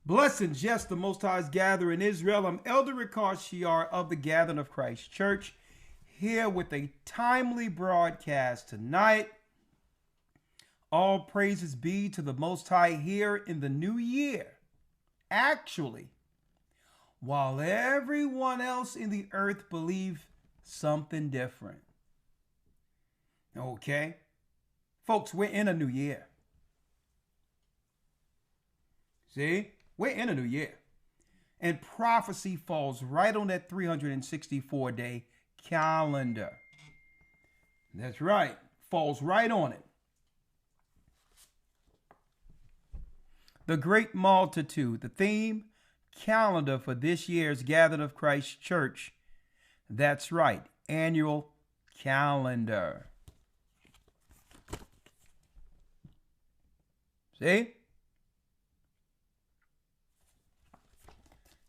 Blessings, yes, the Most High is gathering in Israel. I'm Elder Ricard Shiar of the Gathering of Christ Church, here with a timely broadcast tonight. All praises be to the Most High here in the new year. Actually, while everyone else in the earth believes something different. Okay? Folks, we're in a new year. See? We're in a new year. And prophecy falls right on that 364-day calendar. That's right. Falls right on it. The great multitude, the theme calendar for this year's Gathering of Christ Church. That's right. Annual calendar. See?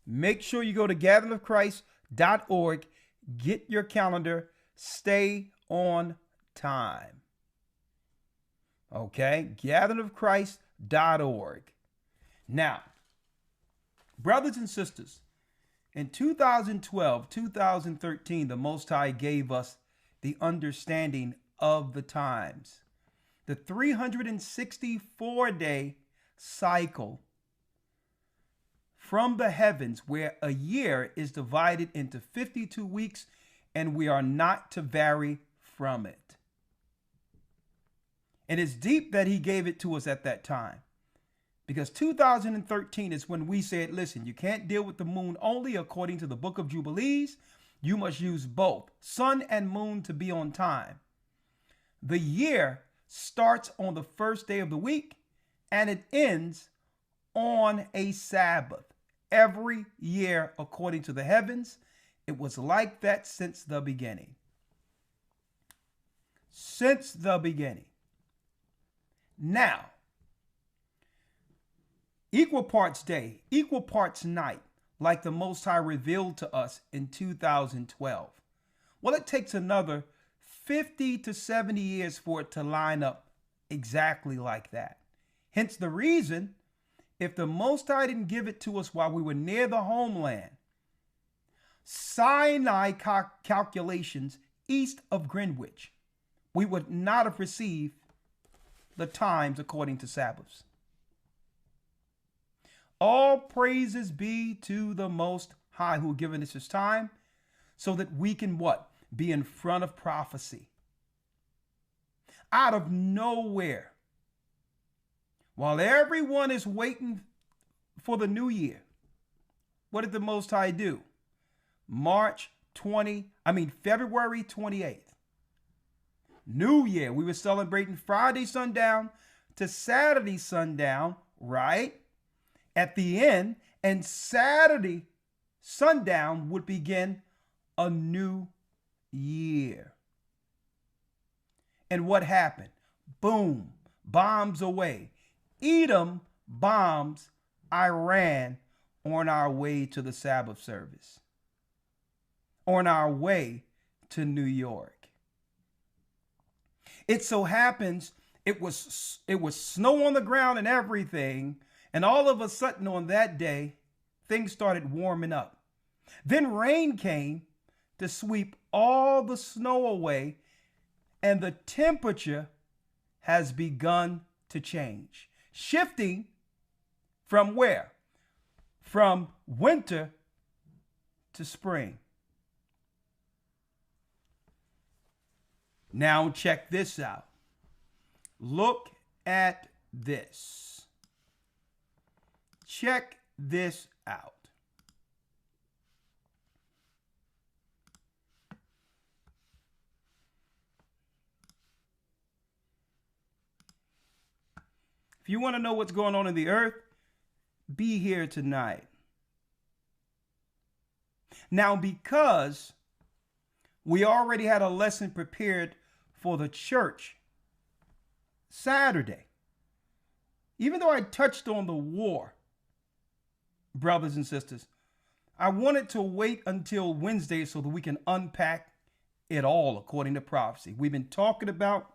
Make sure you go to gatheringofchrist.org, get your calendar, stay on time. Okay, gatheringofchrist.org. Now, brothers and sisters, in 2012, 2013, the Most High gave us the understanding of the times. The 364-day cycle from the heavens, where a year is divided into 52 weeks, and we are not to vary from it. And it's deep that he gave it to us at that time, because 2013 is when we said, listen, you can't deal with the moon only according to the book of Jubilees. You must use both sun and moon to be on time. The year starts on the first day of the week, and it ends on a Sabbath. Every year, according to the heavens, it was like that since the beginning. Since the beginning. Now, equal parts day, equal parts night, like the Most High revealed to us in 2012. Well, it takes another 50 to 70 years for it to line up exactly like that. Hence the reason, if the Most High didn't give it to us while we were near the homeland, Sinai calculations east of Greenwich, we would not have received the times according to Sabbaths. All praises be to the Most High who has given us his time so that we can what? Be in front of prophecy. Out of nowhere. While everyone is waiting for the new year, what did the Most High do? February 28th. New Year. We were celebrating Friday sundown to Saturday sundown, right? At the end, and Saturday sundown would begin a new year. And what happened? Boom, bombs away. Edom bombs Iran on our way to the Sabbath service, on our way to New York. It so happens it was snow on the ground and everything, and all of a sudden on that day, things started warming up. Then rain came to sweep all the snow away, and the temperature has begun to change. Shifting from where? From winter to spring. Now check this out. Look at this. Check this out. If you want to know what's going on in the earth, be here tonight. Now, because we already had a lesson prepared for the church Saturday, even though I touched on the war, brothers and sisters, I wanted to wait until Wednesday so that we can unpack it all according to prophecy. We've been talking about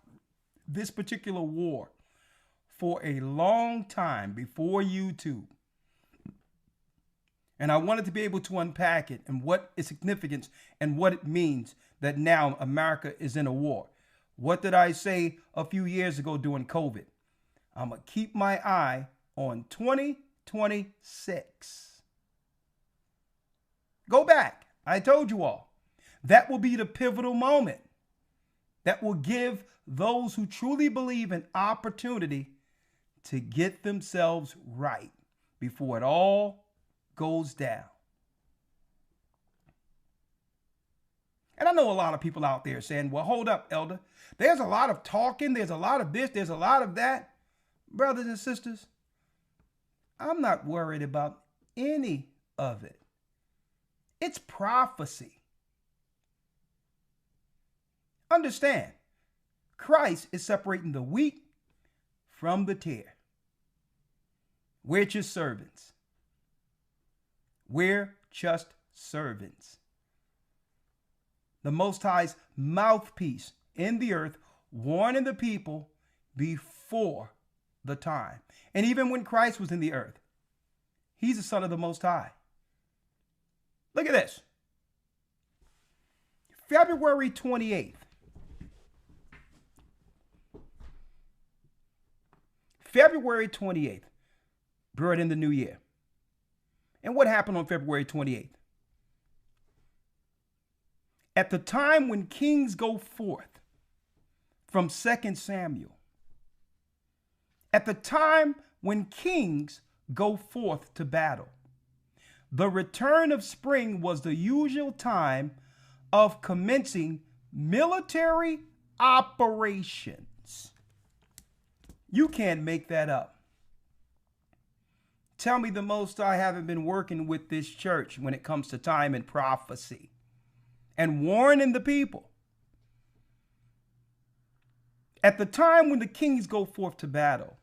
this particular war for a long time before YouTube. And I wanted to be able to unpack it and what its significance and what it means that now America is in a war. What did I say a few years ago during COVID? I'm going to keep my eye on 2026. Go back. I told you all. That will be the pivotal moment that will give those who truly believe an opportunity to get themselves right before it all goes down. And I know a lot of people out there saying, well, hold up, Elder. There's a lot of talking. There's a lot of this. There's a lot of that. Brothers and sisters, I'm not worried about any of it. It's prophecy. Understand, Christ is separating the wheat from the tare. We're just servants. We're just servants. The Most High's mouthpiece in the earth, warning the people before the time. And even when Christ was in the earth, he's the Son of the Most High. Look at this. February 28th. February 28th brought in the new year. And what happened on February 28th? At the time when kings go forth from 2 Samuel, at the time when kings go forth to battle, the return of spring was the usual time of commencing military operations. You can't make that up. Tell me the most I haven't been working with this church when it comes to time and prophecy and warning the people. At the time when the kings go forth to battle,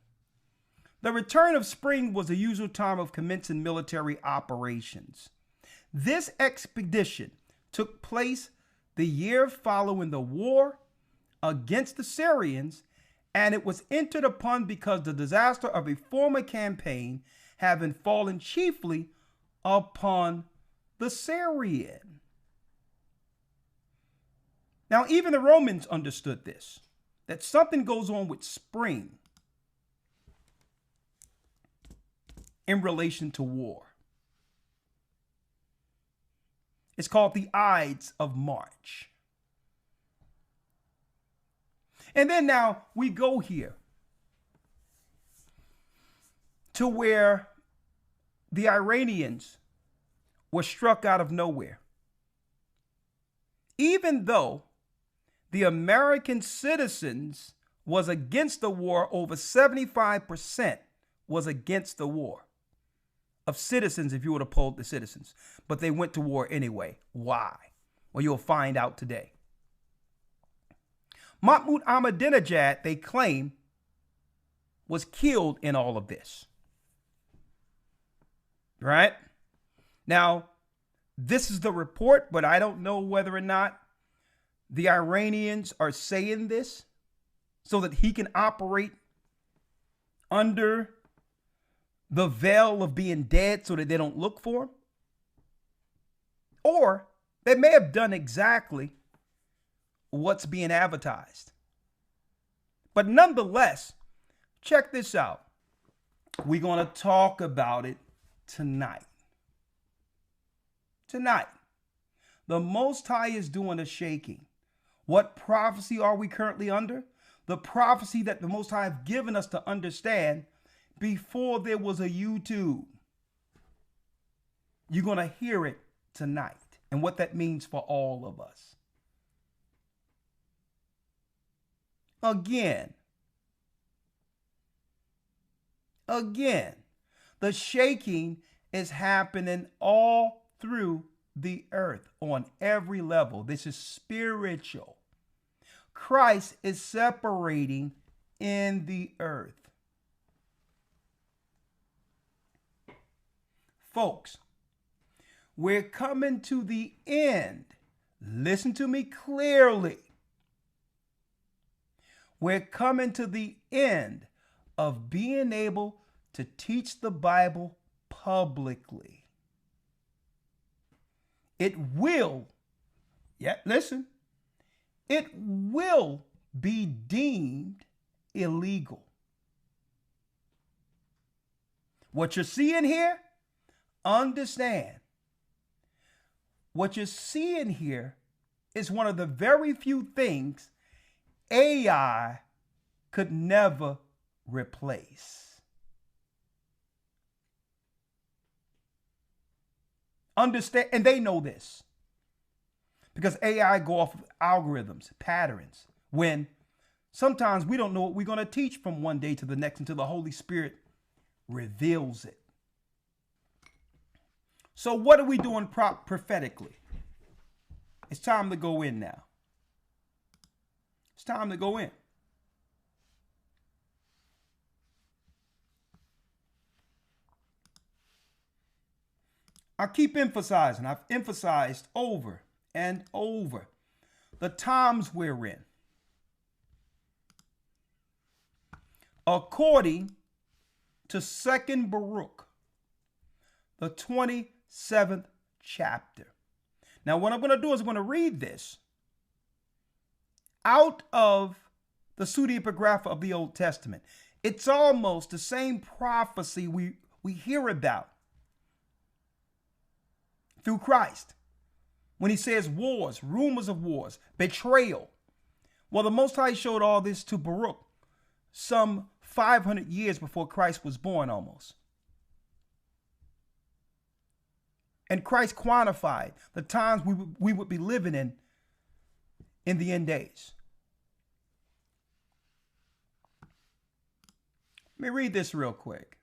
the return of spring was the usual time of commencing military operations. This expedition took place the year following the war against the Syrians, and it was entered upon because the disaster of a former campaign having fallen chiefly upon the Syrian. Now, even the Romans understood this, that something goes on with spring in relation to war. It's called the Ides of March. And then now we go here to where the Iranians were struck out of nowhere. Even though the American citizens was against the war, over 75% was against the war of citizens, if you would have polled the citizens. But they went to war anyway. Why? Well, you'll find out today. Mahmoud Ahmadinejad, they claim, was killed in all of this. Right? Now, this is the report, but I don't know whether or not the Iranians are saying this so that he can operate under the veil of being dead so that they don't look for him. Or they may have done exactly what's being advertised. But nonetheless, check this out. We're going to talk about it tonight. Tonight, the Most High is doing a shaking. What prophecy are we currently under? The prophecy that the Most High have given us to understand before there was a YouTube. You're going to hear it tonight and what that means for all of us. Again, the shaking is happening all through the earth on every level. This is spiritual. Christ is separating in the earth. Folks, we're coming to the end. Listen to me clearly. We're coming to the end of being able to teach the Bible publicly. it will, yeah, listen, it will be deemed illegal. What you're seeing here, understand. What you're seeing here is one of the very few things AI could never replace. Understand, and they know this because AI go off of algorithms, patterns, when sometimes we don't know what we're going to teach from one day to the next until the Holy Spirit reveals it. So what are we doing prophetically? It's time to go in now. It's time to go in. I keep emphasizing, I've emphasized over and over the times we're in. According to 2nd Baruch, the 27th chapter. Now, what I'm going to do is I'm going to read this out of the pseudepigrapha of the Old Testament. It's almost the same prophecy we hear about through Christ when he says wars, rumors of wars, betrayal. Well, the Most High showed all this to Baruch some 500 years before Christ was born almost. And Christ quantified the times we would be living in the end days. Let me read this real quick.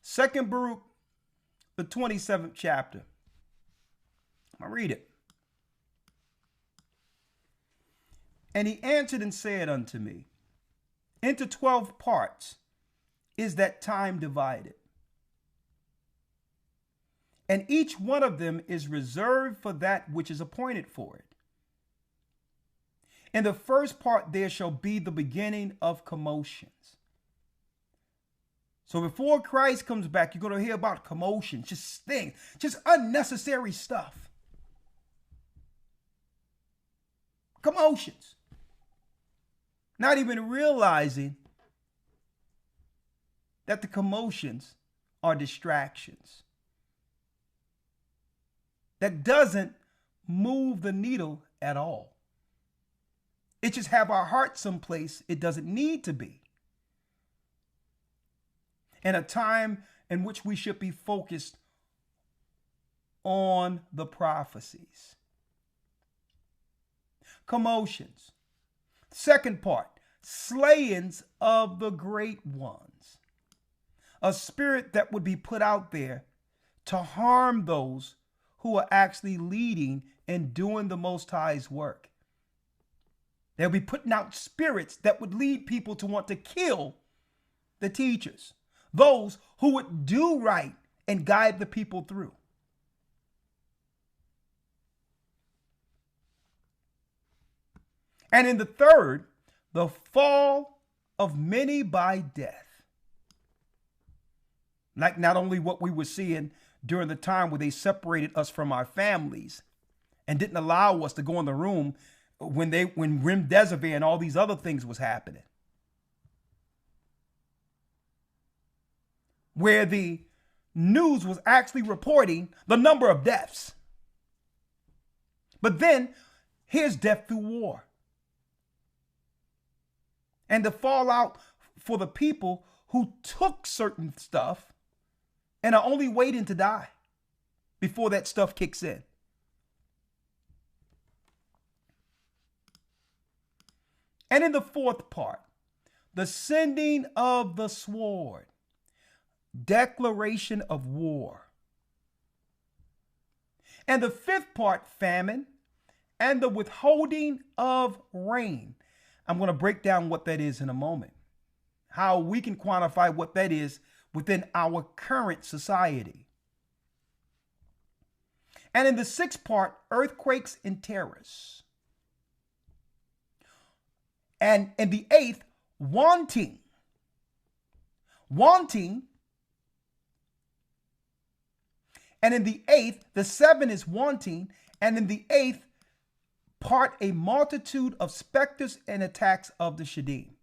Second Baruch, the 27th chapter. I'll read it. And he answered and said unto me, into 12 parts is that time divided, and each one of them is reserved for that which is appointed for it. In the first part there shall be the beginning of commotions. So before Christ comes back, you're going to hear about commotions, just things, just unnecessary stuff. Commotions. Not even realizing that the commotions are distractions. That doesn't move the needle at all. It just have our heart someplace it doesn't need to be. In a time in which we should be focused on the prophecies. Commotions. Second part, slayings of the great ones. A spirit that would be put out there to harm those who are actually leading and doing the Most High's work. They'll be putting out spirits that would lead people to want to kill the teachers. Those who would do right and guide the people through. And in the third, the fall of many by death. Like not only what we were seeing during the time where they separated us from our families and didn't allow us to go in the room when remdesivir and all these other things was happening. Where the news was actually reporting the number of deaths. But then here's death through war. And the fallout for the people who took certain stuff and are only waiting to die before that stuff kicks in. And in the fourth part, the sending of the sword. Declaration of war. And the fifth part, famine, and the withholding of rain. I'm going to break down what that is in a moment. How we can quantify what that is within our current society. And in the sixth part, earthquakes and terrors. And in the eighth, wanting. Wanting. And in the eighth, the seven is wanting. And in the eighth part, a multitude of specters and attacks of the Shadim.